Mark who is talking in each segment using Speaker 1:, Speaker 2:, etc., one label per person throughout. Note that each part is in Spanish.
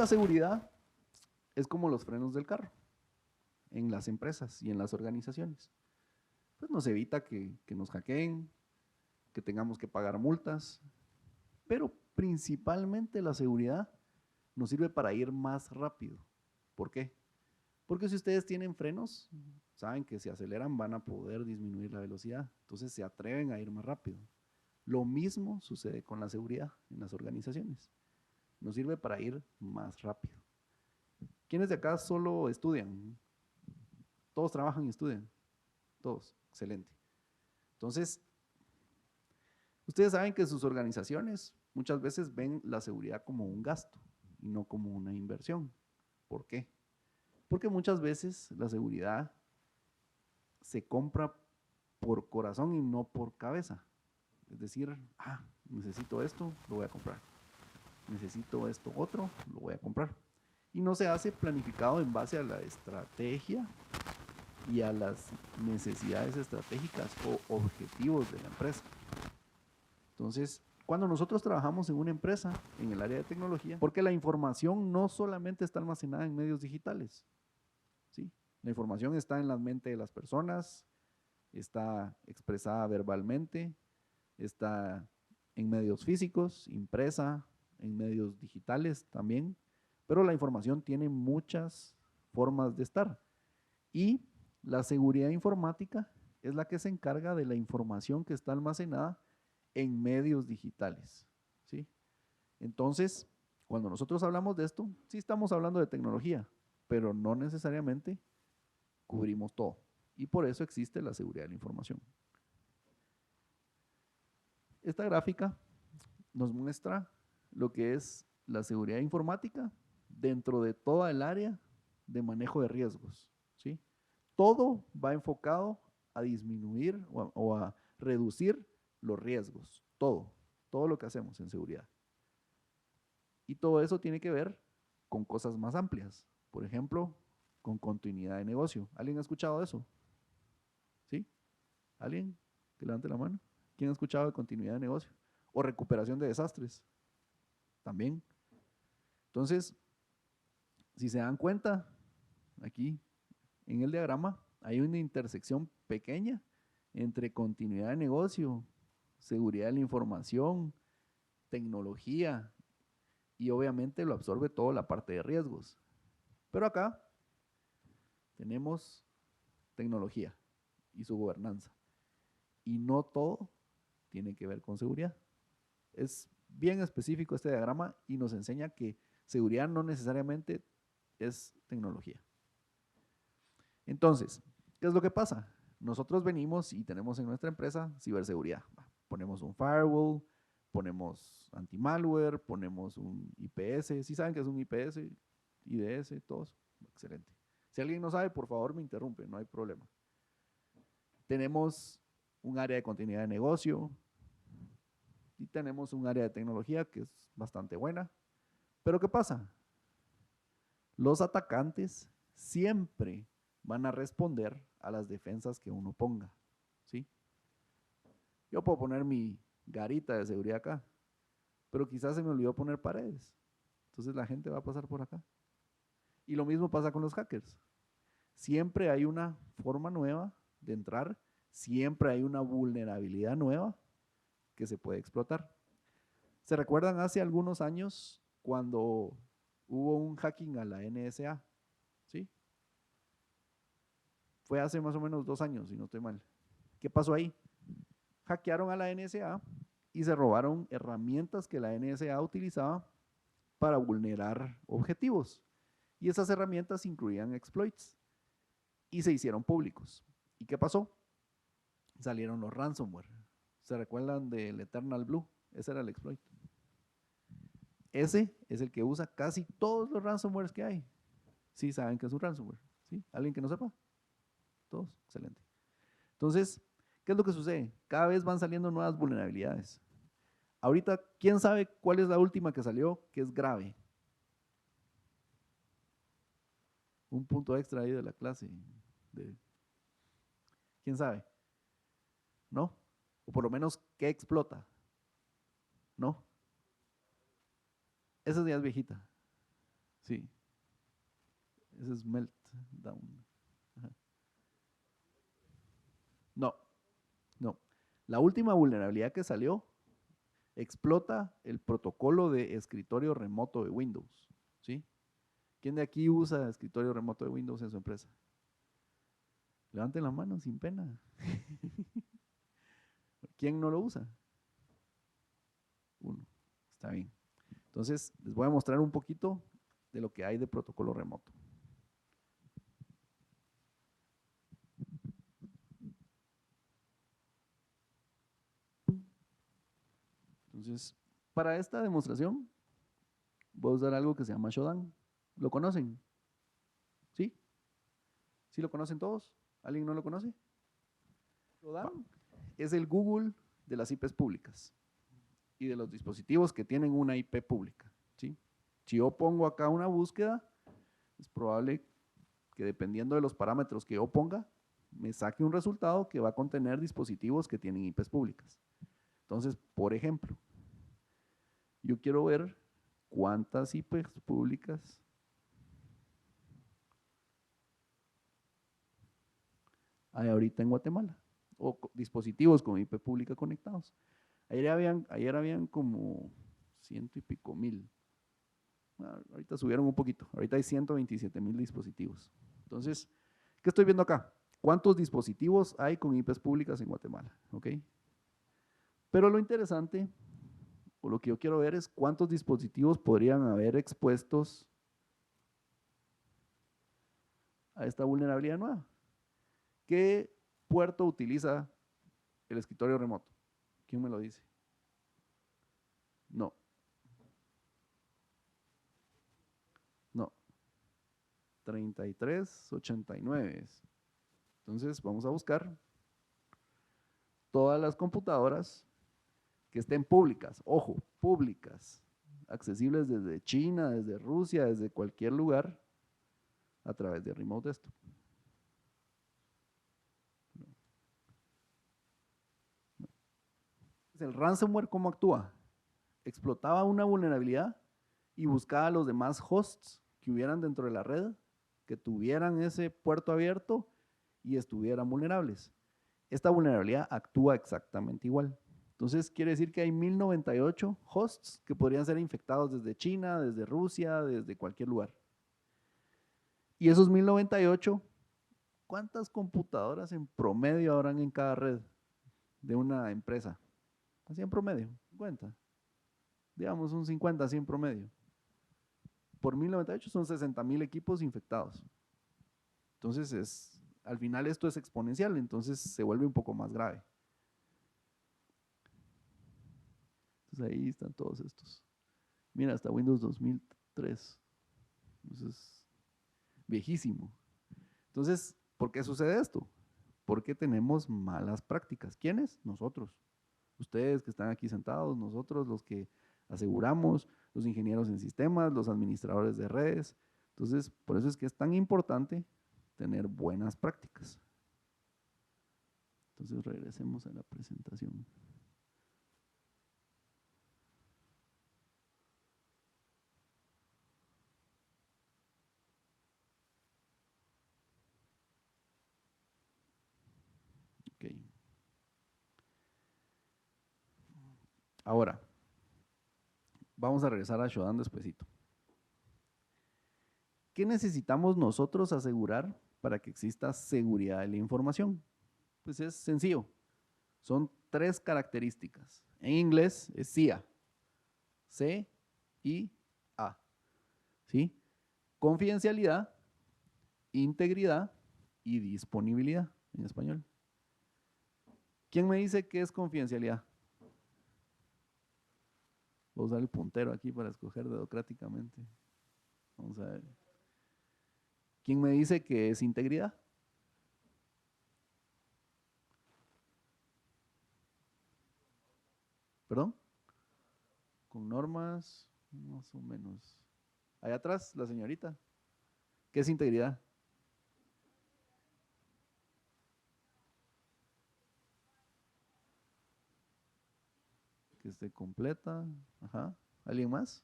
Speaker 1: la seguridad es como los frenos del carro en las empresas y en las organizaciones. Pues nos evita que nos hackeen, que tengamos que pagar multas, pero principalmente la seguridad nos sirve para ir más rápido. ¿Por qué? Porque si ustedes tienen frenos, saben que si aceleran van a poder disminuir la velocidad, entonces se atreven a ir más rápido. Lo mismo sucede con la seguridad en las organizaciones. Nos sirve para ir más rápido. ¿Quiénes de acá solo estudian? Todos trabajan y estudian. Todos. Excelente. Entonces, ustedes saben que sus organizaciones muchas veces ven la seguridad como un gasto y no como una inversión. ¿Por qué? Porque muchas veces la seguridad se compra por corazón y no por cabeza. Es decir, necesito esto, lo voy a comprar. Necesito esto otro, lo voy a comprar. Y no se hace planificado en base a la estrategia y a las necesidades estratégicas o objetivos de la empresa. Entonces, cuando nosotros trabajamos en una empresa, en el área de tecnología, porque la información no solamente está almacenada en medios digitales, ¿sí? La información está en la mente de las personas, está expresada verbalmente, está en medios físicos, impresa, en medios digitales también, pero la información tiene muchas formas de estar. Y la seguridad informática es la que se encarga de la información que está almacenada en medios digitales, ¿sí? Entonces, cuando nosotros hablamos de esto, sí estamos hablando de tecnología, pero no necesariamente cubrimos todo. Y por eso existe la seguridad de la información. Esta gráfica nos muestra lo que es la seguridad informática dentro de toda el área de manejo de riesgos, ¿sí? Todo va enfocado a disminuir o a reducir los riesgos, todo lo que hacemos en seguridad. Y todo eso tiene que ver con cosas más amplias, por ejemplo, con continuidad de negocio. ¿Alguien ha escuchado eso? ¿Sí? ¿Alguien? Que levante la mano. ¿Quién ha escuchado de continuidad de negocio? O recuperación de desastres. También. Entonces, si se dan cuenta, aquí en el diagrama hay una intersección pequeña entre continuidad de negocio, seguridad de la información, tecnología y obviamente lo absorbe toda la parte de riesgos. Pero acá tenemos tecnología y su gobernanza y no todo tiene que ver con seguridad. Es bien específico este diagrama y nos enseña que seguridad no necesariamente es tecnología. Entonces, ¿qué es lo que pasa? Nosotros venimos y tenemos en nuestra empresa ciberseguridad. Ponemos un firewall, ponemos anti-malware, ponemos un IPS. ¿Sí saben qué es un IPS? IDS, todos. Excelente. Si alguien no sabe, por favor me interrumpe, no hay problema. Tenemos un área de continuidad de negocio y tenemos un área de tecnología que es bastante buena. Pero ¿qué pasa? Los atacantes siempre van a responder a las defensas que uno ponga, ¿sí? Yo puedo poner mi garita de seguridad acá, pero quizás se me olvidó poner paredes. Entonces la gente va a pasar por acá. Y lo mismo pasa con los hackers. Siempre hay una forma nueva de entrar, siempre hay una vulnerabilidad nueva que se puede explotar. ¿Se recuerdan hace algunos años cuando hubo un hacking a la NSA? ¿Sí? Fue hace más o menos 2 años, si no estoy mal. ¿Qué pasó ahí? Hackearon a la NSA y se robaron herramientas que la NSA utilizaba para vulnerar objetivos. Y esas herramientas incluían exploits y se hicieron públicos. ¿Y qué pasó? Salieron los ransomware. ¿Se recuerdan del Eternal Blue? Ese era el exploit. Ese es el que usa casi todos los ransomwares que hay. Sí, saben que es un ransomware. ¿Sí? ¿Alguien que no sepa? Todos. Excelente. Entonces, ¿qué es lo que sucede? Cada vez van saliendo nuevas vulnerabilidades. Ahorita, ¿quién sabe cuál es la última que salió que es grave? Un punto extra ahí de la clase. ¿Quién sabe? ¿No? O por lo menos, ¿qué explota? ¿No? Esa ya es viejita. Sí, ese es meltdown. Ajá. No, no. La última vulnerabilidad que salió explota el protocolo de escritorio remoto de Windows. ¿Sí? ¿Quién de aquí usa escritorio remoto de Windows en su empresa? Levanten la mano sin pena. ¿Quién no lo usa? Uno. Está bien. Entonces, les voy a mostrar un poquito de lo que hay de protocolo remoto. Entonces, para esta demostración, voy a usar algo que se llama Shodan. ¿Lo conocen? ¿Sí? ¿Sí lo conocen todos? ¿Alguien no lo conoce? Shodan es el Google de las IPs públicas y de los dispositivos que tienen una IP pública. ¿Sí? Si yo pongo acá una búsqueda, es probable que dependiendo de los parámetros que yo ponga, me saque un resultado que va a contener dispositivos que tienen IPs públicas. Entonces, por ejemplo, yo quiero ver cuántas IPs públicas hay ahorita en Guatemala o dispositivos con IP pública conectados. Ayer habían como ciento y pico mil. Ahorita subieron un poquito. Ahorita hay 127,000 dispositivos. Entonces, ¿qué estoy viendo acá? ¿Cuántos dispositivos hay con IPs públicas en Guatemala? ¿Ok? Pero lo interesante, o lo que yo quiero ver es cuántos dispositivos podrían haber expuestos a esta vulnerabilidad nueva. ¿Qué puerto utiliza el escritorio remoto? ¿Quién me lo dice? No, no. 3389. Entonces vamos a buscar todas las computadoras que estén públicas, ojo, públicas, accesibles desde China, desde Rusia, desde cualquier lugar a través de Remote Desktop. El ransomware, ¿cómo actúa? Explotaba una vulnerabilidad y buscaba a los demás hosts que hubieran dentro de la red, que tuvieran ese puerto abierto y estuvieran vulnerables. Esta vulnerabilidad actúa exactamente igual. Entonces, quiere decir que hay 1098 hosts que podrían ser infectados desde China, desde Rusia, desde cualquier lugar. Y esos 1098, ¿cuántas computadoras en promedio habrán en cada red de una empresa? Así en promedio, 50. Digamos un 50, así en promedio. Por 1098 son 60,000 equipos infectados. Entonces, al final esto es exponencial, entonces se vuelve un poco más grave. Entonces ahí están todos estos. Mira, hasta Windows 2003. Entonces, viejísimo. Entonces, ¿por qué sucede esto? Porque tenemos malas prácticas. ¿Quiénes? Nosotros. Ustedes que están aquí sentados, nosotros los que aseguramos, los ingenieros en sistemas, los administradores de redes. Entonces, por eso es que es tan importante tener buenas prácticas. Entonces, regresemos a la presentación. Ok. Ahora, vamos a regresar a Shodan despacito. ¿Qué necesitamos nosotros asegurar para que exista seguridad de la información? Pues es sencillo. Son 3 características. En inglés es CIA. C-I-A. ¿Sí? Confidencialidad, integridad y disponibilidad en español. ¿Quién me dice qué es confidencialidad? Voy a usar el puntero aquí para escoger democráticamente. Vamos a ver. ¿Quién me dice qué es integridad? ¿Perdón? Con normas, más o menos. Allá atrás, la señorita. ¿Qué es integridad? Que esté completa. Ajá. ¿Alguien más?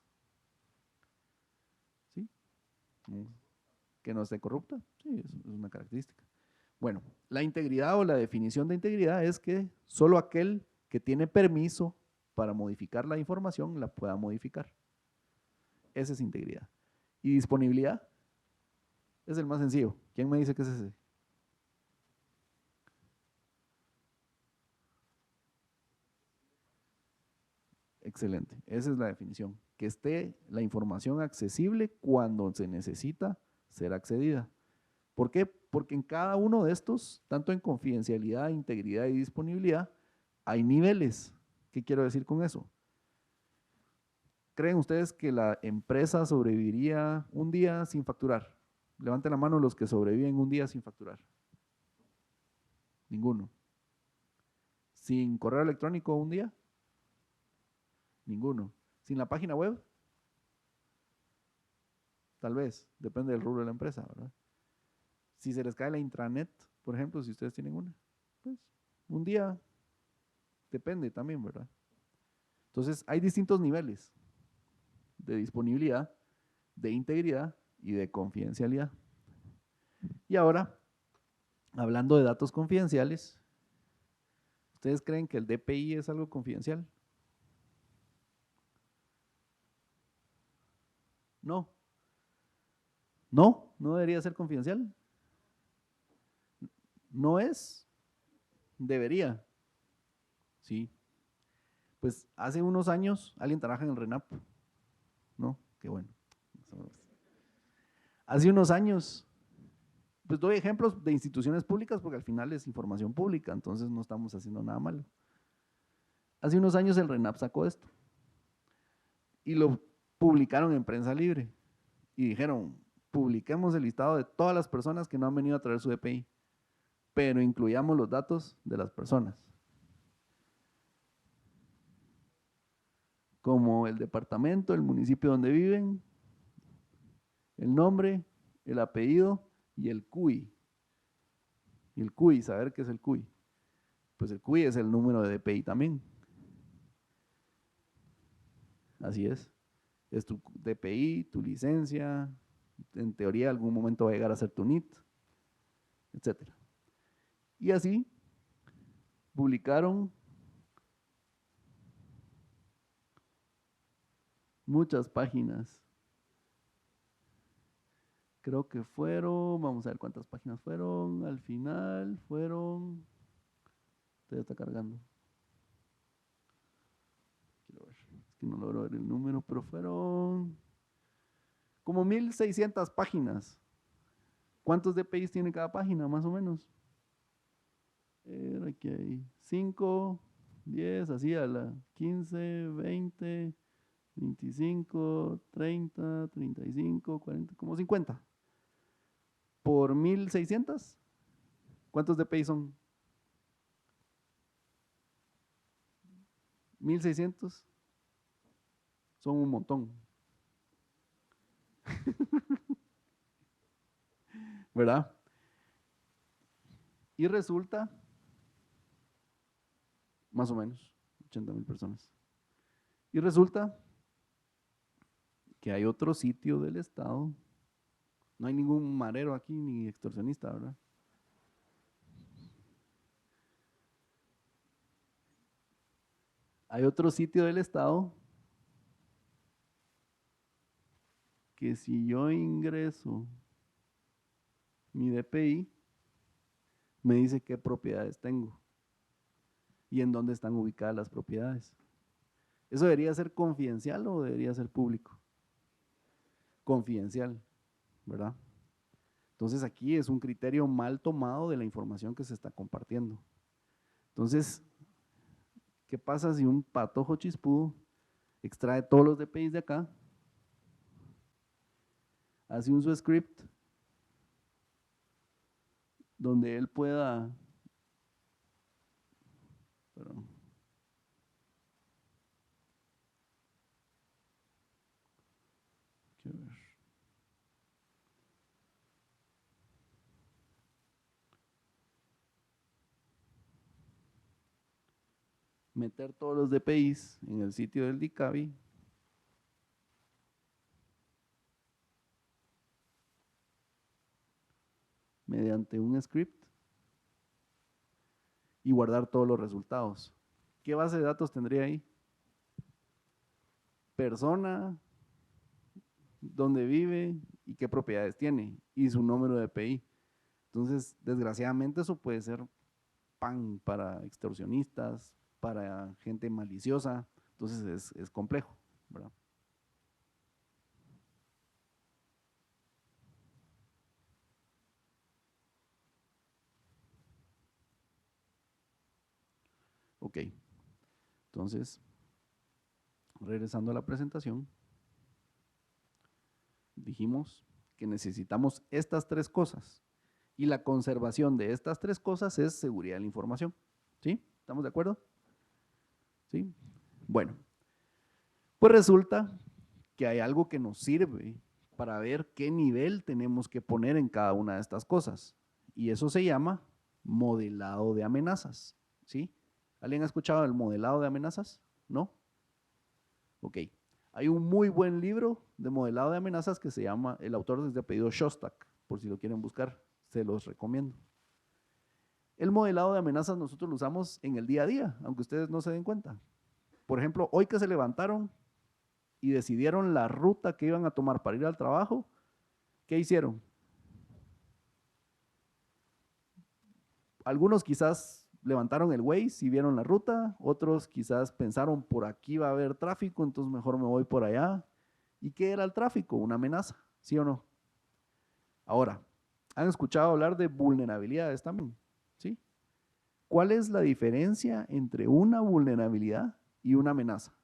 Speaker 1: ¿Sí? Mm. Que no esté corrupta, sí, es una característica. Bueno, la integridad o la definición de integridad es que solo aquel que tiene permiso para modificar la información la pueda modificar. Esa es integridad. Y disponibilidad es el más sencillo. ¿Quién me dice que es ese? Excelente, esa es la definición. Que esté la información accesible cuando se necesita ser accedida. ¿Por qué? Porque en cada uno de estos, tanto en confidencialidad, integridad y disponibilidad, hay niveles. ¿Qué quiero decir con eso? ¿Creen ustedes que la empresa sobreviviría un día sin facturar? Levanten la mano los que sobreviven un día sin facturar. Ninguno. ¿Sin correo electrónico un día? Ninguno. ¿Sin la página web? Tal vez, depende del rubro de la empresa, ¿verdad? Si se les cae la intranet, por ejemplo, si ustedes tienen una, pues un día depende también, ¿verdad? Entonces, hay distintos niveles de disponibilidad, de integridad y de confidencialidad. Y ahora, hablando de datos confidenciales, ¿ustedes creen que el DPI es algo confidencial? No, no debería ser confidencial. No es, debería, sí. Pues hace unos años alguien trabaja en el RENAP, ¿no? Qué bueno. Hace unos años, pues doy ejemplos de instituciones públicas porque al final es información pública, entonces no estamos haciendo nada malo. Hace unos años el RENAP sacó esto y lo publicaron en prensa libre y dijeron, publiquemos el listado de todas las personas que no han venido a traer su DPI, pero incluyamos los datos de las personas, como el departamento, el municipio donde viven, el nombre, el apellido y el CUI. Y el CUI, saber qué es el CUI. Pues el CUI es el número de DPI también. Así es. Es tu DPI, tu licencia, en teoría algún momento va a llegar a ser tu NIT, etcétera. Y así publicaron muchas páginas. Creo que fueron, vamos a ver cuántas páginas fueron. Al final fueron, todavía está cargando. Quiero ver, es que no logro ver el número, pero fueron como 1600 páginas. ¿Cuántos DPIs tiene cada página, más o menos? Aquí hay 5, 10, así a la 15, 20, 25, 30, 35, 40, como 50. Por 1600, ¿cuántos DPI son? 1600 son un montón, ¿verdad? Y resulta, más o menos, 80,000 personas. Y resulta que hay otro sitio del Estado, no hay ningún marero aquí ni extorsionista, ¿verdad? Hay otro sitio del Estado que si yo ingreso mi DPI, me dice qué propiedades tengo y en dónde están ubicadas las propiedades. ¿Eso debería ser confidencial o debería ser público? Confidencial, ¿verdad? Entonces aquí es un criterio mal tomado de la información que se está compartiendo. Entonces, ¿qué pasa si un patojo chispudo extrae todos los DPIs de acá, hace un su script donde él pueda, perdón, quiero ver, meter todos los DPIs en el sitio del DICABI mediante un script y guardar todos los resultados. ¿Qué base de datos tendría ahí? Persona, dónde vive y qué propiedades tiene y su número de PI. Entonces, desgraciadamente eso puede ser pan para extorsionistas, para gente maliciosa, entonces es complejo, ¿verdad? Ok, entonces, regresando a la presentación, dijimos que necesitamos estas tres cosas y la conservación de estas tres cosas es seguridad de la información. ¿Sí? ¿Estamos de acuerdo? ¿Sí? Bueno, pues resulta que hay algo que nos sirve para ver qué nivel tenemos que poner en cada una de estas cosas. Y eso se llama modelado de amenazas. ¿Sí? ¿Alguien ha escuchado el modelado de amenazas? ¿No? Ok. Hay un muy buen libro de modelado de amenazas que se llama, el autor es de apellido Shostak, por si lo quieren buscar, se los recomiendo. El modelado de amenazas nosotros lo usamos en el día a día, aunque ustedes no se den cuenta. Por ejemplo, hoy que se levantaron y decidieron la ruta que iban a tomar para ir al trabajo, ¿qué hicieron? Algunos quizás levantaron el Waze y vieron la ruta, otros quizás pensaron por aquí va a haber tráfico, entonces mejor me voy por allá. ¿Y qué era el tráfico? Una amenaza, ¿sí o no? Ahora, ¿han escuchado hablar de vulnerabilidades también? ¿Sí? ¿Cuál es la diferencia entre una vulnerabilidad y una amenaza?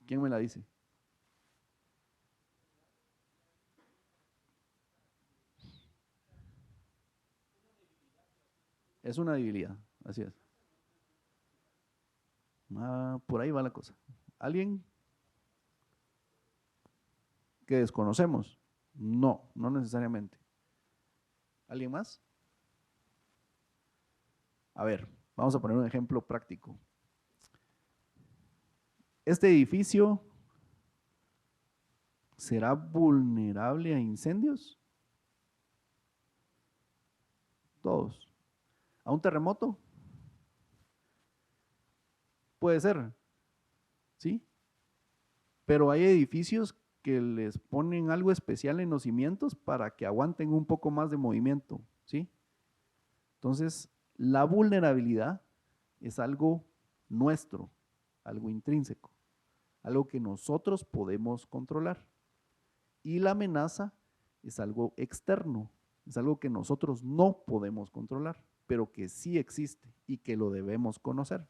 Speaker 1: ¿Quién me la dice? Es una debilidad, así es. Ah, por ahí va la cosa. ¿Alguien que desconocemos? No, no necesariamente. ¿Alguien más? A ver, vamos a poner un ejemplo práctico. ¿Este edificio será vulnerable a incendios? Todos. ¿A un terremoto? Puede ser, ¿sí? Pero hay edificios que les ponen algo especial en los cimientos para que aguanten un poco más de movimiento, ¿sí? Entonces, la vulnerabilidad es algo nuestro, algo intrínseco, algo que nosotros podemos controlar. Y la amenaza es algo externo, es algo que nosotros no podemos controlar, pero que sí existe y que lo debemos conocer.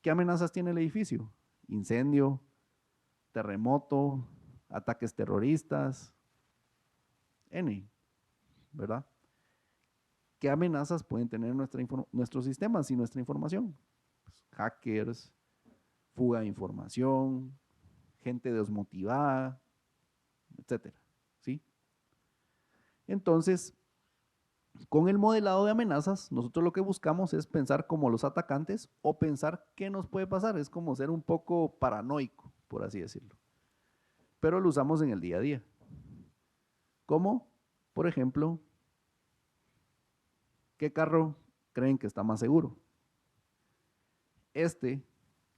Speaker 1: ¿Qué amenazas tiene el edificio? Incendio, terremoto, ataques terroristas, N, ¿verdad? ¿Qué amenazas pueden tener nuestros sistemas y nuestra información? Pues, hackers, fuga de información, gente desmotivada, etcétera, ¿sí? Entonces, con el modelado de amenazas, nosotros lo que buscamos es pensar como los atacantes o pensar qué nos puede pasar. Es como ser un poco paranoico, por así decirlo. Pero lo usamos en el día a día. ¿Cómo? Por ejemplo, ¿qué carro creen que está más seguro? Este,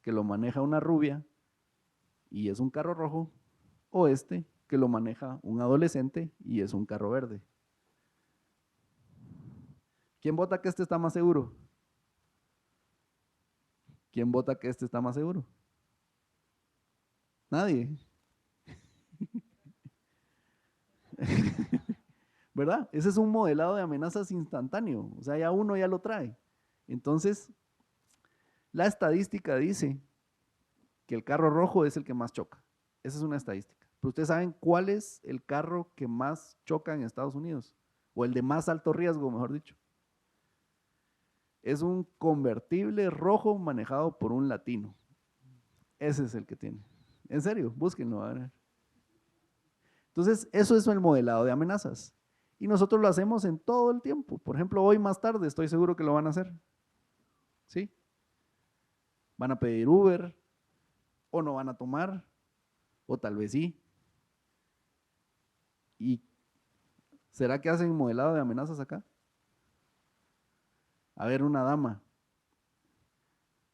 Speaker 1: que lo maneja una rubia y es un carro rojo, o este, que lo maneja un adolescente y es un carro verde. ¿Quién vota que este está más seguro? ¿Quién vota que este está más seguro? Nadie. ¿Verdad? Ese es un modelado de amenazas instantáneo, o sea, ya uno ya lo trae. Entonces, la estadística dice que el carro rojo es el que más choca. Esa es una estadística. Pero ustedes saben cuál es el carro que más choca en Estados Unidos, o el de más alto riesgo, mejor dicho. Es un convertible rojo manejado por un latino. Ese es el que tiene. En serio, búsquenlo. A ver. Entonces, eso es el modelado de amenazas. Y nosotros lo hacemos en todo el tiempo. Por ejemplo, hoy más tarde estoy seguro que lo van a hacer. ¿Sí? Van a pedir Uber o no van a tomar o tal vez sí. Y ¿Será que hacen modelado de amenazas acá? A ver, una dama,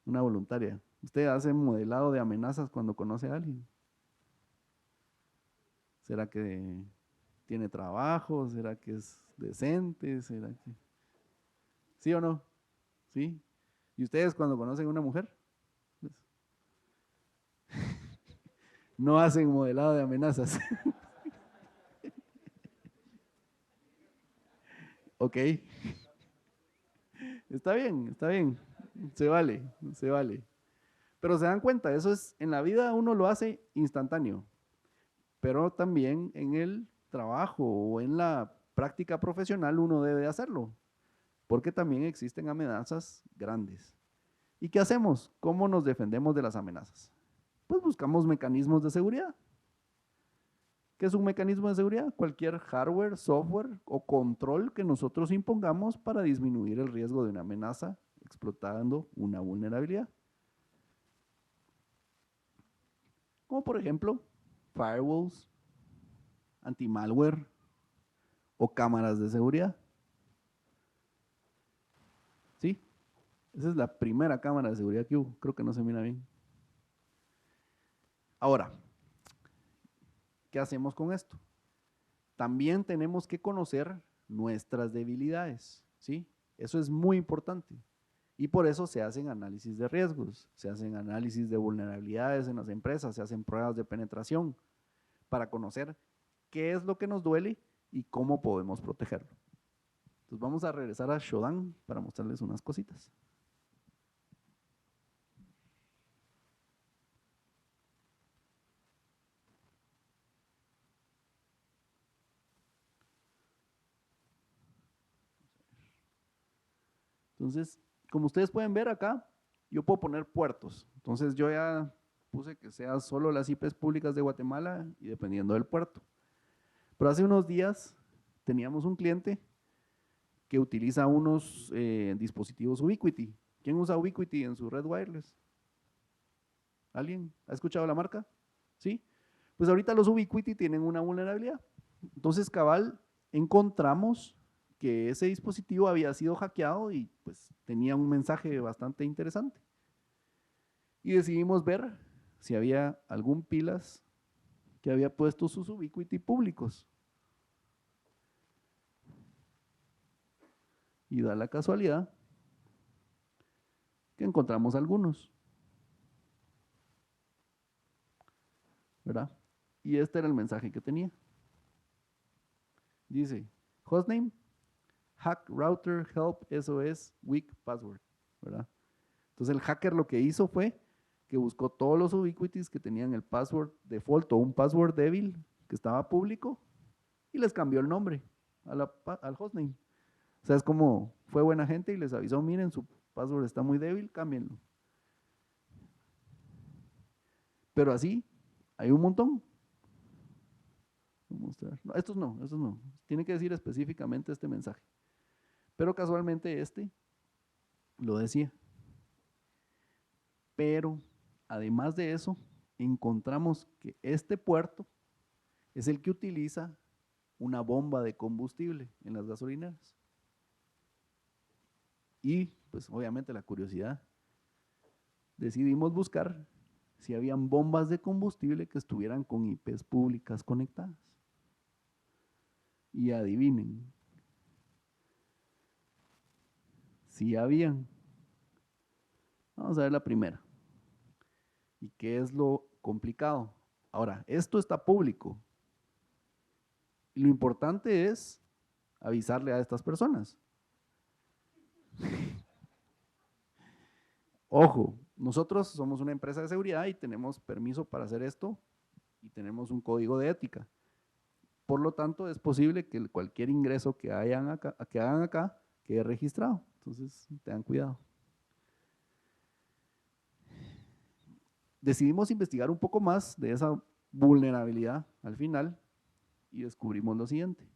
Speaker 1: una voluntaria. ¿Usted hace modelado de amenazas cuando conoce a alguien? ¿Será que tiene trabajo? ¿Será que es decente? ¿Será que... ¿Sí o no? ¿Sí? ¿Y ustedes cuando conocen a una mujer? Pues, no hacen modelado de amenazas. Ok, está bien. Se vale, se vale. Pero se dan cuenta, eso es, en la vida uno lo hace instantáneo, pero también en el trabajo o en la práctica profesional uno debe hacerlo, porque también existen amenazas grandes. ¿Y qué hacemos? ¿Cómo nos defendemos de las amenazas? Pues buscamos mecanismos de seguridad. ¿Qué es un mecanismo de seguridad? Cualquier hardware, software o control que nosotros impongamos para disminuir el riesgo de una amenaza explotando una vulnerabilidad. Como por ejemplo, firewalls, anti-malware o cámaras de seguridad. ¿Sí? Esa es la primera cámara de seguridad que hubo. Creo que no se mira bien. Ahora, ¿qué hacemos con esto? También tenemos que conocer nuestras debilidades, ¿sí? Eso es muy importante. Y por eso se hacen análisis de riesgos, se hacen análisis de vulnerabilidades en las empresas, se hacen pruebas de penetración para conocer qué es lo que nos duele y cómo podemos protegerlo. Entonces vamos a regresar a Shodan para mostrarles unas cositas. Entonces, como ustedes pueden ver acá, yo puedo poner puertos. Entonces yo ya puse que sea solo las IPs públicas de Guatemala y dependiendo del puerto. Pero hace unos días teníamos un cliente que utiliza unos dispositivos Ubiquiti. ¿Quién usa Ubiquiti en su red wireless? ¿Alguien ha escuchado la marca? ¿Sí? Pues ahorita los Ubiquiti tienen una vulnerabilidad. Entonces, cabal, encontramos que ese dispositivo había sido hackeado y pues tenía un mensaje bastante interesante. Y decidimos ver si había algún pilas que había puesto sus Ubiquiti públicos. Y da la casualidad que encontramos algunos, ¿verdad? Y este era el mensaje que tenía. Dice, hostname, hack router, help, SOS, weak password, ¿verdad? Entonces el hacker lo que hizo fue que buscó todos los Ubiquitis que tenían el password default o un password débil que estaba público y les cambió el nombre al hostname. O sea, es como fue buena gente y les avisó, miren, su password está muy débil, cámbienlo. Pero así, hay un montón. Voy a mostrar. No, estos no, estos no. Tiene que decir específicamente este mensaje. Pero casualmente este lo decía. Pero además de eso, encontramos que este puerto es el que utiliza una bomba de combustible en las gasolineras. Y pues obviamente la curiosidad, decidimos buscar si habían bombas de combustible que estuvieran con IPs públicas conectadas. Y adivinen, si habían. Vamos a ver la primera. ¿Y qué es lo complicado? Ahora, esto está público. Y lo importante es avisarle a estas personas. Ojo, nosotros somos una empresa de seguridad y tenemos permiso para hacer esto y tenemos un código de ética. Por lo tanto, es posible que cualquier ingreso que hagan acá quede registrado. Entonces, tengan cuidado. Decidimos investigar un poco más de esa vulnerabilidad al final y descubrimos lo siguiente.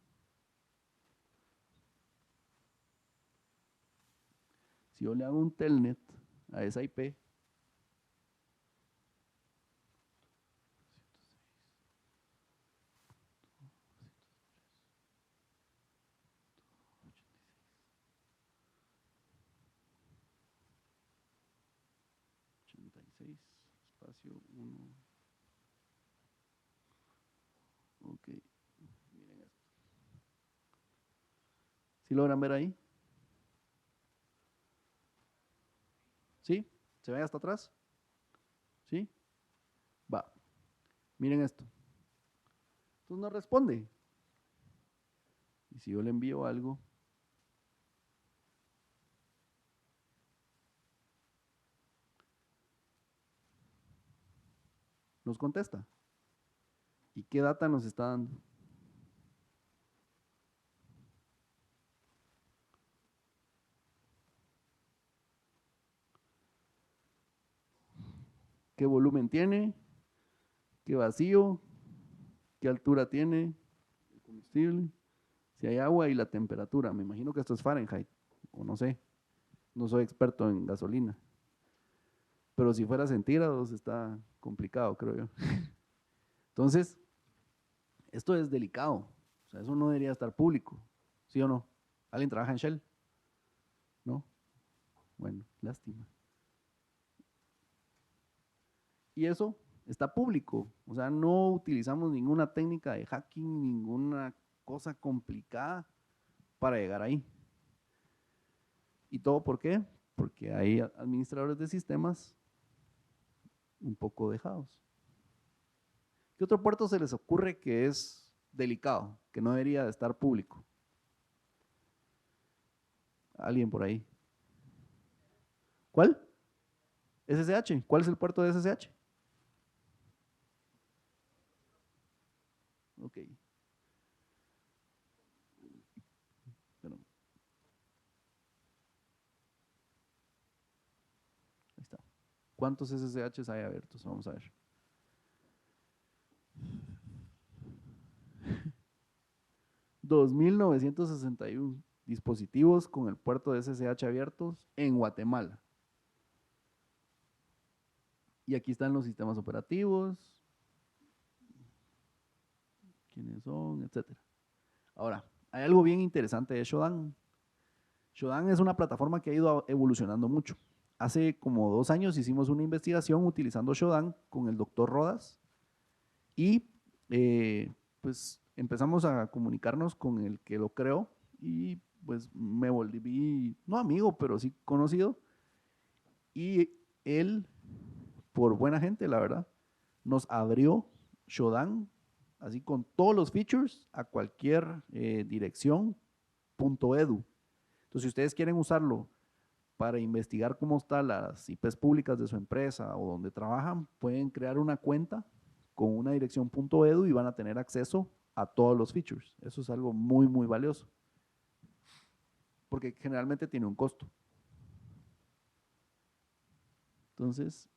Speaker 1: Si yo le hago un telnet a esa IP, 6, espacio 1. Ok, miren esto. ¿Sí logran ver ahí? ¿Sí? ¿Se ve hasta atrás? ¿Sí? Va. Miren esto. Entonces no responde. Y si yo le envío algo, nos contesta. ¿Y qué data nos está dando? ¿Qué volumen tiene? ¿Qué vacío? ¿Qué altura tiene el combustible? Si hay agua y la temperatura. Me imagino que esto es Fahrenheit, o no sé. No soy experto en gasolina. Pero si fuera centígrados está complicado, creo yo. Entonces, esto es delicado. O sea, eso no debería estar público. ¿Sí o no? ¿Alguien trabaja en Shell? ¿No? Bueno, lástima. Y eso está público. O sea, no utilizamos ninguna técnica de hacking, ninguna cosa complicada para llegar ahí. ¿Y todo por qué? Porque hay administradores de sistemas un poco dejados. ¿Qué otro puerto se les ocurre que es delicado, que no debería de estar público? ¿Alguien por ahí? ¿Cuál? SSH. ¿Cuál es el puerto de SSH? Ok. Bueno, ahí está. ¿Cuántos SSHs hay abiertos? Vamos a ver. 2.961 dispositivos con el puerto de SSH abiertos en Guatemala. Y aquí están los sistemas operativos, quiénes son, etcétera. Ahora, hay algo bien interesante de Shodan. Shodan es una plataforma que ha ido evolucionando mucho. Hace como 2 años hicimos una investigación utilizando Shodan con el doctor Rodas y pues empezamos a comunicarnos con el que lo creó y pues me volví, no amigo, pero sí conocido. Y él, por buena gente, la verdad, nos abrió Shodan, así con todos los features, a cualquier dirección .edu. Entonces, si ustedes quieren usarlo para investigar cómo están las IPs públicas de su empresa o donde trabajan, pueden crear una cuenta con una dirección .edu y van a tener acceso a todos los features. Eso es algo muy, muy valioso, porque generalmente tiene un costo. Entonces,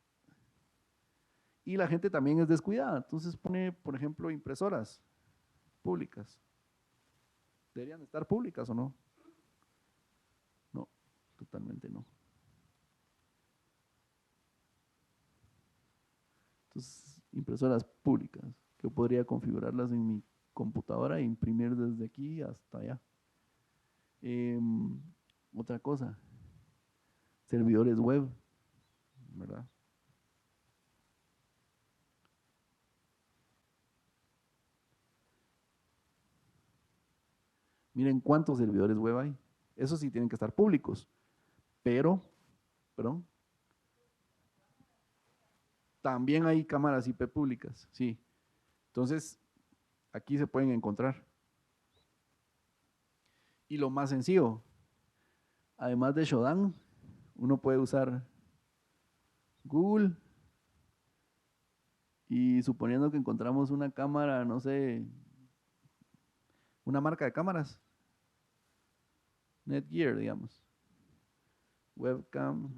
Speaker 1: y la gente también es descuidada. Entonces pone, por ejemplo, impresoras públicas. ¿Deberían estar públicas o no? No, totalmente no. Entonces, impresoras públicas, que podría configurarlas en mi computadora e imprimir desde aquí hasta allá. Otra cosa, servidores web, ¿verdad? Miren cuántos servidores web hay. Eso sí tienen que estar públicos, pero, perdón, también hay cámaras IP públicas, sí. Entonces, aquí se pueden encontrar. Y lo más sencillo, además de Shodan, uno puede usar Google y suponiendo que encontramos una cámara, no sé, una marca de cámaras, Netgear, digamos, webcam,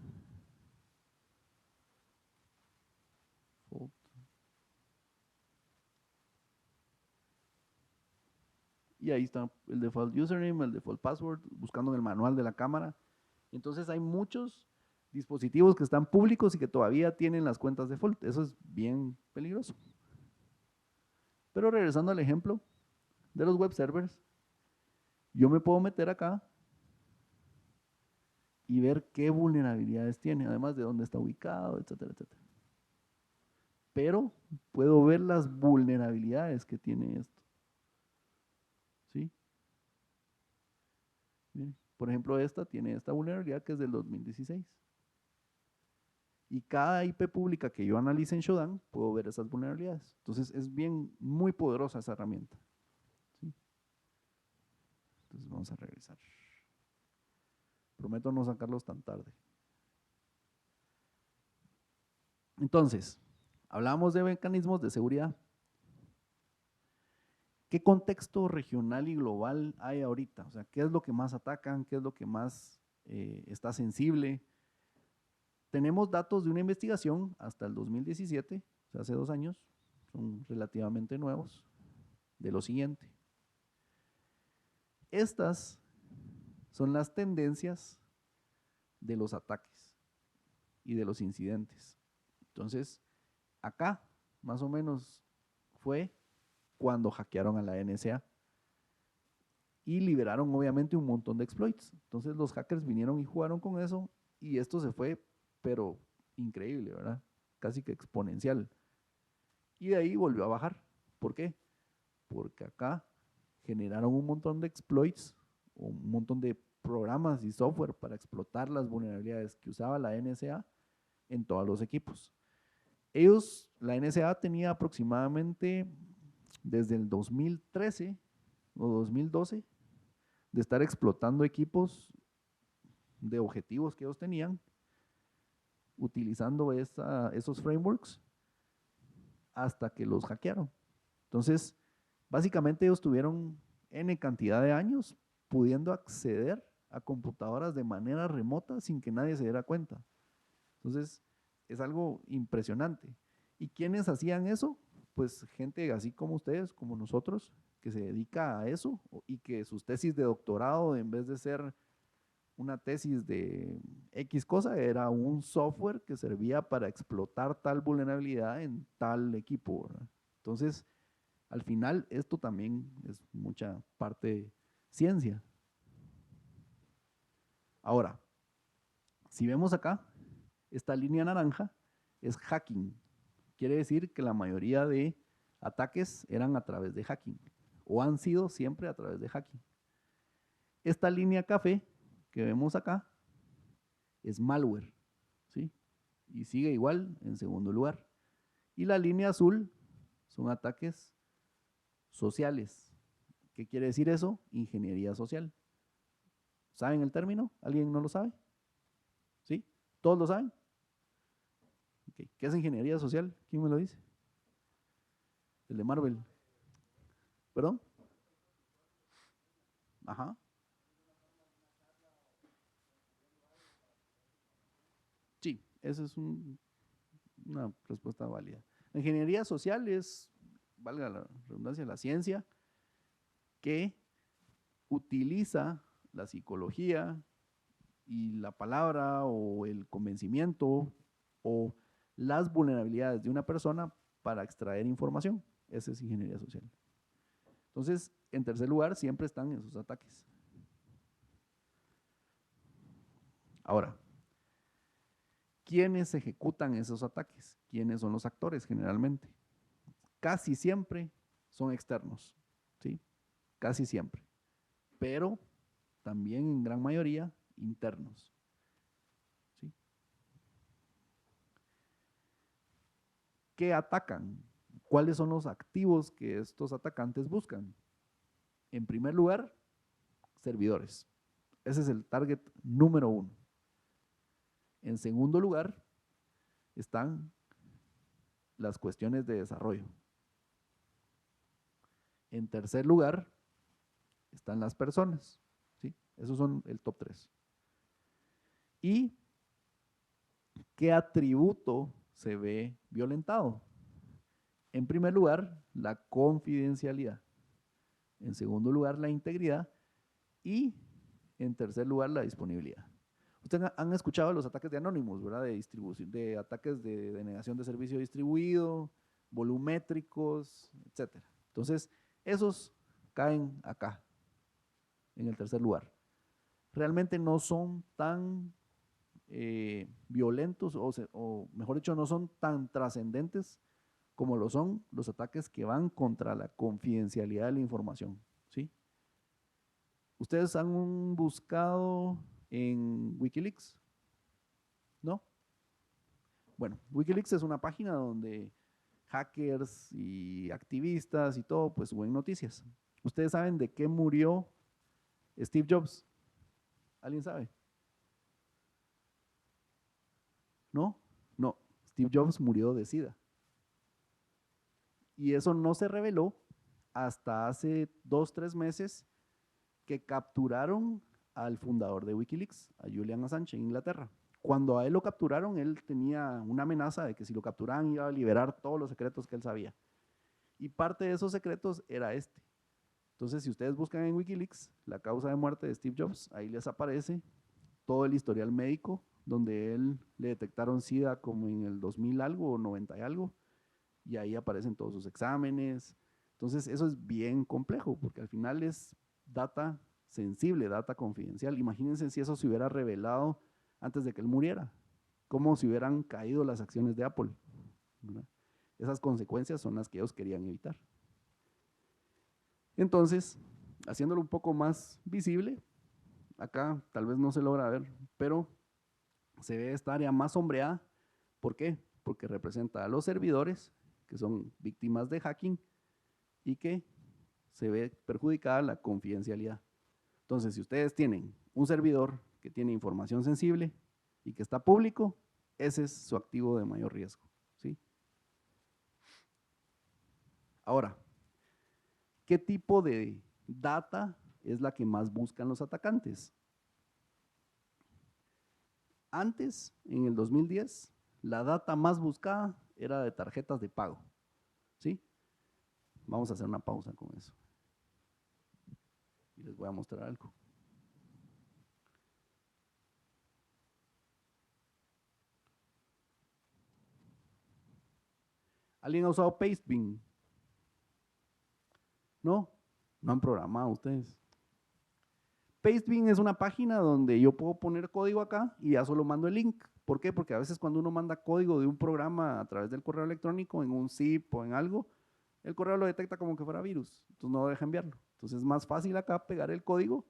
Speaker 1: y ahí está el default username, el default password, buscando en el manual de la cámara. Entonces hay muchos dispositivos que están públicos y que todavía tienen las cuentas default. Eso es bien peligroso. Pero regresando al ejemplo de los web servers, yo me puedo meter acá y ver qué vulnerabilidades tiene, además de dónde está ubicado, etcétera, etcétera. pero puedo ver las vulnerabilidades que tiene esto. ¿Sí? Miren, por ejemplo, esta tiene esta vulnerabilidad que es del 2016. Y cada IP pública que yo analice en Shodan, puedo ver esas vulnerabilidades. Entonces es bien, muy poderosa esa herramienta. ¿Sí? Entonces vamos a regresar. Prometo no sacarlos tan tarde. Entonces, hablamos de mecanismos de seguridad. ¿Qué contexto regional y global hay ahorita? O sea, ¿qué es lo que más atacan? ¿Qué es lo que más está sensible? Tenemos datos de una investigación hasta el 2017, o sea, hace 2 años, son relativamente nuevos, de lo siguiente. Estas son las tendencias de los ataques y de los incidentes. Entonces, acá, más o menos, fue cuando hackearon a la NSA y liberaron obviamente un montón de exploits. Entonces los hackers vinieron y jugaron con eso y esto se fue, pero increíble, ¿verdad? Casi que exponencial. Y de ahí volvió a bajar. ¿Por qué? Porque acá generaron un montón de exploits, un montón de programas y software para explotar las vulnerabilidades que usaba la NSA en todos los equipos. Ellos, la NSA tenía aproximadamente desde el 2013 o 2012 de estar explotando equipos de objetivos que ellos tenían utilizando esos frameworks hasta que los hackearon. Entonces, básicamente ellos tuvieron N cantidad de años pudiendo acceder a computadoras de manera remota sin que nadie se diera cuenta. Entonces, es algo impresionante. ¿Y quiénes hacían eso? Pues gente así como ustedes, como nosotros, que se dedica a eso y que sus tesis de doctorado, en vez de ser una tesis de X cosa, era un software que servía para explotar tal vulnerabilidad en tal equipo, ¿verdad? Entonces, al final, esto también es mucha parte de ciencia. Ahora, si vemos acá, esta línea naranja es hacking. Quiere decir que la mayoría de ataques eran a través de hacking o han sido siempre a través de hacking. Esta línea café que vemos acá es malware, ¿sí? Y sigue igual en segundo lugar. Y la línea azul son ataques sociales. ¿Qué quiere decir eso? Ingeniería social. ¿Saben el término? ¿Alguien no lo sabe? ¿Sí? ¿Todos lo saben? Okay. ¿Qué es ingeniería social? ¿Quién me lo dice? El de Marvel. ¿Perdón? Ajá. Sí, esa es una respuesta válida. La ingeniería social es, valga la redundancia, la ciencia que utiliza la psicología y la palabra o el convencimiento o las vulnerabilidades de una persona para extraer información. Esa es ingeniería social. Entonces, en tercer lugar, siempre están esos ataques. Ahora, ¿quiénes ejecutan esos ataques? ¿Quiénes son los actores generalmente? Casi siempre son externos, ¿sí? Casi siempre. Pero también en gran mayoría internos. ¿Sí? ¿Qué atacan? ¿Cuáles son los activos que estos atacantes buscan? En primer lugar, servidores. Ese es el target número 1. En segundo lugar, están las cuestiones de desarrollo. En tercer lugar, están las personas. ¿Sí? Esos son el top 3. ¿Y qué atributo se ve violentado? En primer lugar, la confidencialidad. En segundo lugar, la integridad. Y en tercer lugar, la disponibilidad. Ustedes han escuchado los ataques de Anonymous, ¿verdad? De distribución, de ataques de denegación de servicio distribuido, volumétricos, etc. Entonces, esos caen acá, en el tercer lugar. Realmente no son tan violentos o mejor dicho, no son tan trascendentes como lo son los ataques que van contra la confidencialidad de la información, ¿sí? ¿Ustedes han buscado en Wikileaks? ¿No? Bueno, Wikileaks es una página donde hackers y activistas y todo, pues suben noticias. ¿Ustedes saben de qué murió Steve Jobs? ¿Alguien sabe? ¿No? No. Steve Jobs murió de SIDA. Y eso no se reveló hasta hace 2, 3 meses que capturaron al fundador de Wikileaks, a Julian Assange, en Inglaterra. Cuando a él lo capturaron, él tenía una amenaza de que si lo capturaban iba a liberar todos los secretos que él sabía. Y parte de esos secretos era este. Entonces, si ustedes buscan en Wikileaks la causa de muerte de Steve Jobs, ahí les aparece todo el historial médico, donde él le detectaron SIDA como en el 2000 algo o 90 y algo, y ahí aparecen todos sus exámenes. Entonces, eso es bien complejo, porque al final es data sensible, data confidencial. Imagínense si eso se hubiera revelado antes de que él muriera, cómo se hubieran caído las acciones de Apple, ¿verdad? Esas consecuencias son las que ellos querían evitar. Entonces, haciéndolo un poco más visible, acá tal vez no se logra ver, pero se ve esta área más sombreada. ¿Por qué? Porque representa a los servidores, que son víctimas de hacking, y que se ve perjudicada la confidencialidad. Entonces, si ustedes tienen un servidor que tiene información sensible y que está público, ese es su activo de mayor riesgo, ¿sí? Ahora, ¿qué tipo de data es la que más buscan los atacantes? Antes, en el 2010, la data más buscada era de tarjetas de pago, ¿sí? Vamos a hacer una pausa con eso. Y les voy a mostrar algo. ¿Alguien ha usado Pastebin? ¿No? No han programado ustedes. Pastebin es una página donde yo puedo poner código acá y ya solo mando el link. ¿Por qué? Porque a veces cuando uno manda código de un programa a través del correo electrónico, en un zip o en algo, el correo lo detecta como que fuera virus. Entonces no deja enviarlo. Entonces es más fácil acá pegar el código,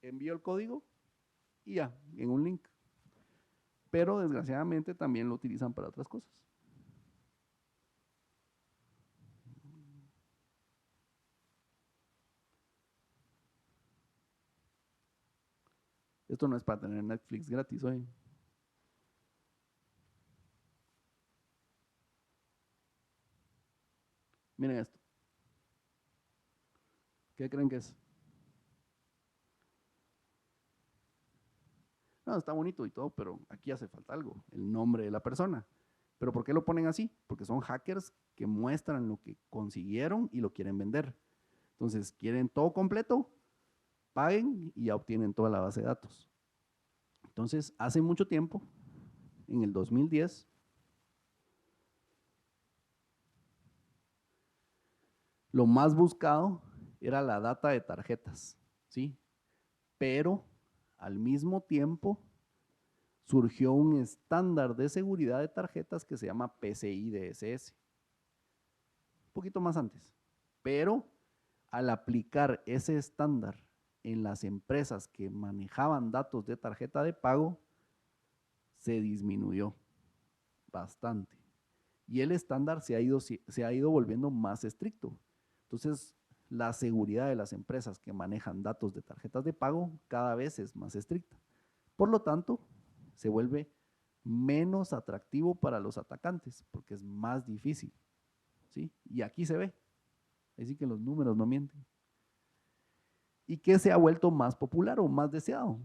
Speaker 1: envío el código y ya, en un link. Pero desgraciadamente también lo utilizan para otras cosas. Esto no es para tener Netflix gratis hoy. Miren esto. ¿Qué creen que es? No, está bonito y todo, pero aquí hace falta algo, el nombre de la persona. ¿Pero por qué lo ponen así? Porque son hackers que muestran lo que consiguieron y lo quieren vender. Entonces, quieren todo completo, paguen y ya obtienen toda la base de datos. Entonces, hace mucho tiempo, en el 2010, lo más buscado era la data de tarjetas, ¿sí? Pero al mismo tiempo surgió un estándar de seguridad de tarjetas que se llama PCI DSS, un poquito más antes. Pero al aplicar ese estándar en las empresas que manejaban datos de tarjeta de pago, se disminuyó bastante. Y el estándar se ha ido volviendo más estricto. Entonces, la seguridad de las empresas que manejan datos de tarjetas de pago cada vez es más estricta. Por lo tanto, se vuelve menos atractivo para los atacantes porque es más difícil, ¿sí? Y aquí se ve. Así que los números no mienten. ¿Y qué se ha vuelto más popular o más deseado?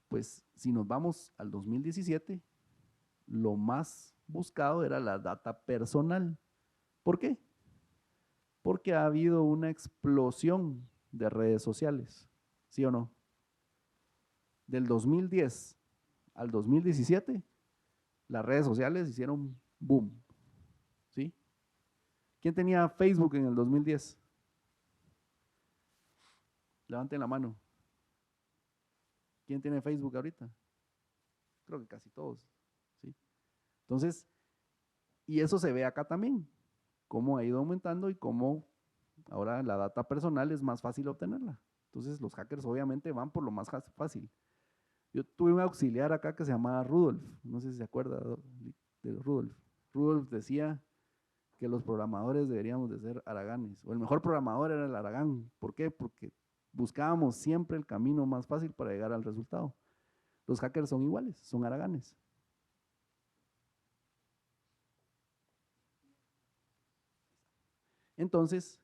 Speaker 1: Pues si nos vamos al 2017, lo más buscado era la data personal. ¿Por qué? Porque ha habido una explosión de redes sociales, ¿sí o no? Del 2010 al 2017, las redes sociales hicieron boom, ¿sí? ¿Quién tenía Facebook en el 2010? Levanten la mano. ¿Quién tiene Facebook ahorita? Creo que casi todos, ¿sí? Entonces, Y eso se ve acá también, cómo ha ido aumentando y cómo ahora la data personal es más fácil obtenerla. Entonces los hackers obviamente van por lo más fácil. Yo tuve un auxiliar acá que se llamaba Rudolf, no sé si se acuerda de Rudolf. Rudolf decía que los programadores deberíamos de ser haraganes, o el mejor programador era el haragán. ¿Por qué? Porque buscábamos siempre el camino más fácil para llegar al resultado. Los hackers son iguales, son haraganes. Entonces,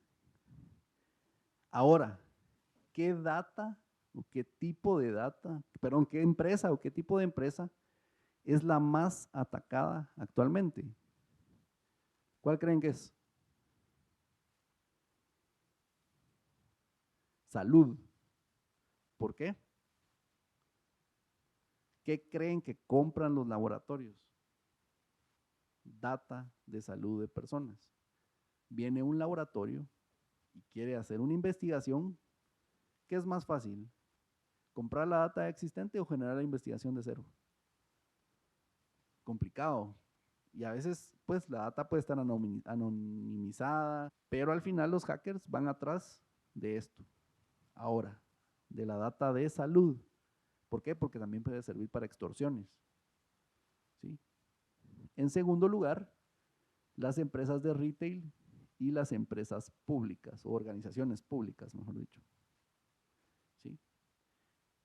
Speaker 1: ahora, ¿qué data o qué tipo de data, perdón, qué empresa o qué tipo de empresa es la más atacada actualmente? ¿Cuál creen que es? Salud. ¿Por qué? ¿Qué creen que compran los laboratorios? Data de salud de personas. Viene un laboratorio y quiere hacer una investigación. ¿Qué es más fácil? ¿Comprar la data existente o generar la investigación de cero? Complicado. Y a veces, pues, la data puede estar anonimizada, pero al final los hackers van atrás de esto. Ahora, de la data de salud. ¿Por qué? Porque también puede servir para extorsiones. ¿Sí? En segundo lugar, las empresas de retail y las empresas públicas o organizaciones públicas, mejor dicho. ¿Sí?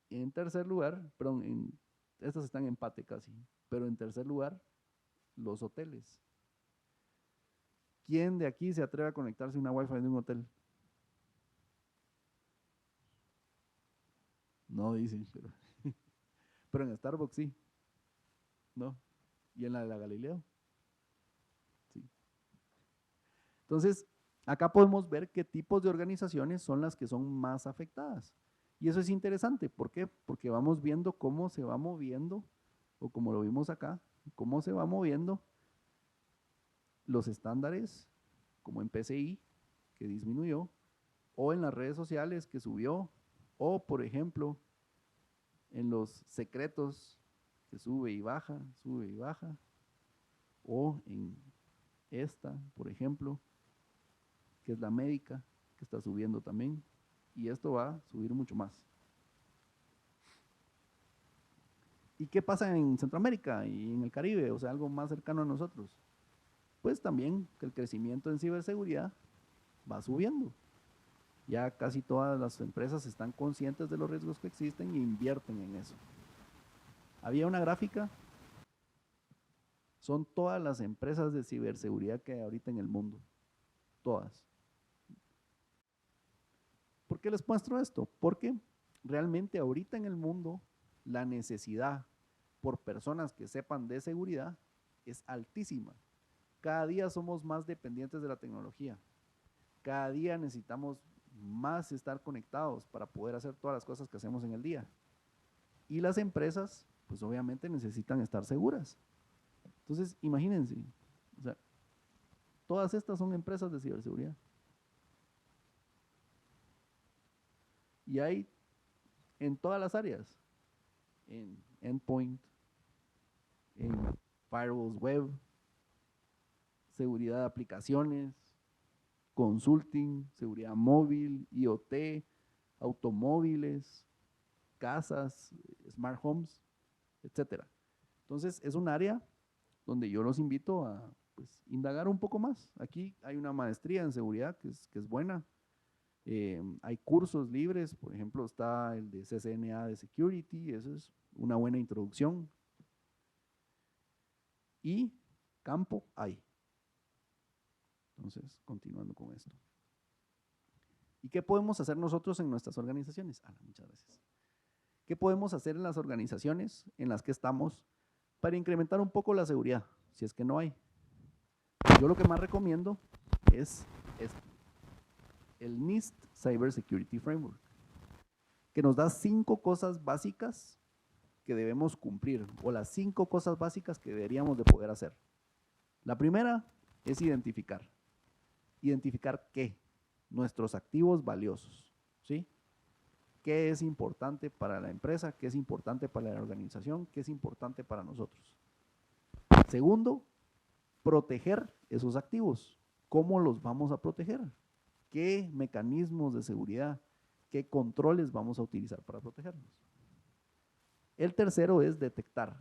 Speaker 1: En tercer lugar, perdón, estas están en empate casi, pero en tercer lugar, los hoteles. ¿Quién de aquí se atreve a conectarse a una Wi-Fi de un hotel? No dicen, pero en Starbucks sí, ¿no? Y en la de la Galileo, sí. Entonces, acá podemos ver qué tipos de organizaciones son las que son más afectadas. Y eso es interesante, ¿por qué? Porque vamos viendo cómo se va moviendo, o como lo vimos acá, cómo se va moviendo los estándares, como en PCI, que disminuyó, o en las redes sociales, que subió, o por ejemplo, en los secretos, que sube y baja, o en esta, por ejemplo, que es la médica, que está subiendo también, y esto va a subir mucho más. ¿Y qué pasa en Centroamérica y en el Caribe? O sea, algo más cercano a nosotros. Pues también que el crecimiento en ciberseguridad va subiendo. Ya casi todas las empresas están conscientes de los riesgos que existen e invierten en eso. Había una gráfica, son todas las empresas de ciberseguridad que hay ahorita en el mundo. Todas. ¿Por qué les muestro esto? Porque realmente ahorita en el mundo la necesidad por personas que sepan de seguridad es altísima. Cada día somos más dependientes de la tecnología. Cada día necesitamos más estar conectados para poder hacer todas las cosas que hacemos en el día. Y las empresas, pues obviamente necesitan estar seguras. Entonces, imagínense, o sea, todas estas son empresas de ciberseguridad. Y hay en todas las áreas, en endpoint, en firewalls web, seguridad de aplicaciones, consulting, seguridad móvil, IoT, automóviles, casas, smart homes, etcétera. Entonces, es un área donde yo los invito a pues, indagar un poco más. Aquí hay una maestría en seguridad que es buena. Hay cursos libres, por ejemplo, está el de CCNA de Security, eso es una buena introducción. Y campo hay. Entonces, continuando con esto. ¿Y qué podemos hacer nosotros en nuestras organizaciones? Muchas gracias. ¿Qué podemos hacer en las organizaciones en las que estamos para incrementar un poco la seguridad, si es que no hay? Yo lo que más recomiendo es el NIST Cyber Security Framework, que nos da 5 cosas básicas que debemos cumplir, o las 5 cosas básicas que deberíamos de poder hacer. La primera es identificar. ¿Identificar qué? Nuestros activos valiosos, ¿sí? ¿Qué es importante para la empresa? ¿Qué es importante para la organización? ¿Qué es importante para nosotros? Segundo, proteger esos activos. ¿Cómo los vamos a proteger? ¿Qué mecanismos de seguridad, qué controles vamos a utilizar para protegerlos? El tercero es detectar.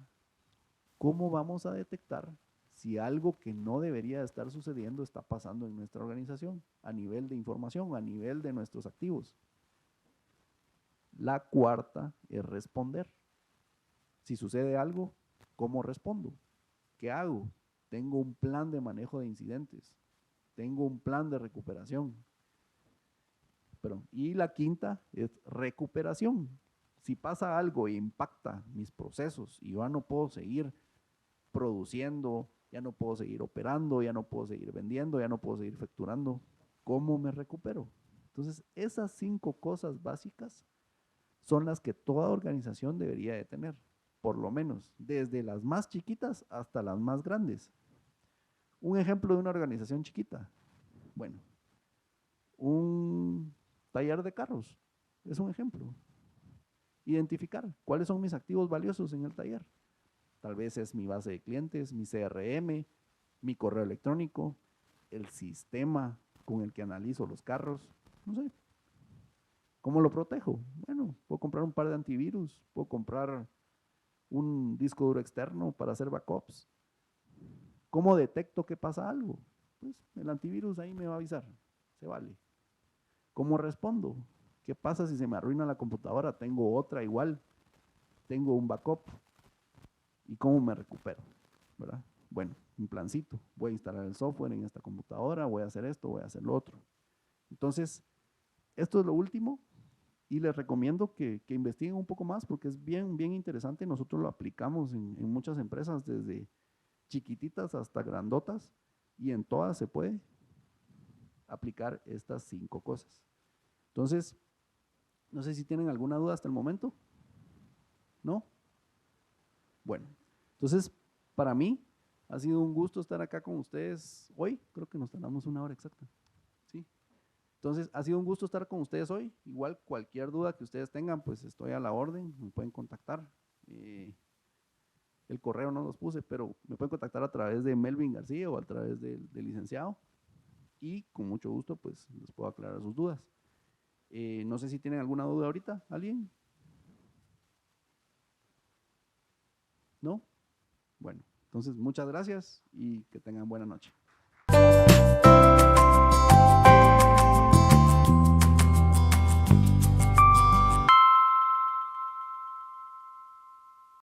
Speaker 1: ¿Cómo vamos a detectar si algo que no debería estar sucediendo está pasando en nuestra organización a nivel de información, a nivel de nuestros activos? La cuarta es responder. Si sucede algo, ¿cómo respondo? ¿Qué hago? Tengo un plan de manejo de incidentes. Tengo un plan de recuperación. Y la quinta es recuperación. Si pasa algo e impacta mis procesos y yo ya no puedo seguir produciendo, ya no puedo seguir operando, ya no puedo seguir vendiendo, ya no puedo seguir facturando, ¿cómo me recupero? Entonces, esas 5 cosas básicas son las que toda organización debería de tener, por lo menos, desde las más chiquitas hasta las más grandes. Un ejemplo de una organización chiquita, bueno, un taller de carros, es un ejemplo. Identificar cuáles son mis activos valiosos en el taller. Tal vez es mi base de clientes, mi CRM, mi correo electrónico, el sistema con el que analizo los carros, no sé. ¿Cómo lo protejo? Bueno, puedo comprar un par de antivirus, puedo comprar un disco duro externo para hacer backups. ¿Cómo detecto que pasa algo? Pues el antivirus ahí me va a avisar, se vale. ¿Cómo respondo? ¿Qué pasa si se me arruina la computadora? Tengo otra igual, tengo un backup. ¿Y cómo me recupero? ¿Verdad? Bueno, un plancito. Voy a instalar el software en esta computadora, voy a hacer esto, voy a hacer lo otro. Entonces, esto es lo último y les recomiendo que investiguen un poco más porque es bien, bien interesante. Nosotros lo aplicamos en muchas empresas, desde chiquititas hasta grandotas, y en todas se puede aplicar estas 5 cosas. Entonces, no sé si tienen alguna duda hasta el momento. ¿No? Bueno, entonces, para mí ha sido un gusto estar acá con ustedes hoy. Creo que nos tardamos 1 hora exacta. ¿Sí? Entonces, ha sido un gusto estar con ustedes hoy. Igual, cualquier duda que ustedes tengan, pues estoy a la orden, me pueden contactar. El correo no los puse, pero me pueden contactar a través de Melvin García o a través del licenciado. Y con mucho gusto, pues les puedo aclarar sus dudas. No sé si tienen alguna duda ahorita, ¿alguien? ¿No? Bueno, entonces muchas gracias y que tengan buena noche.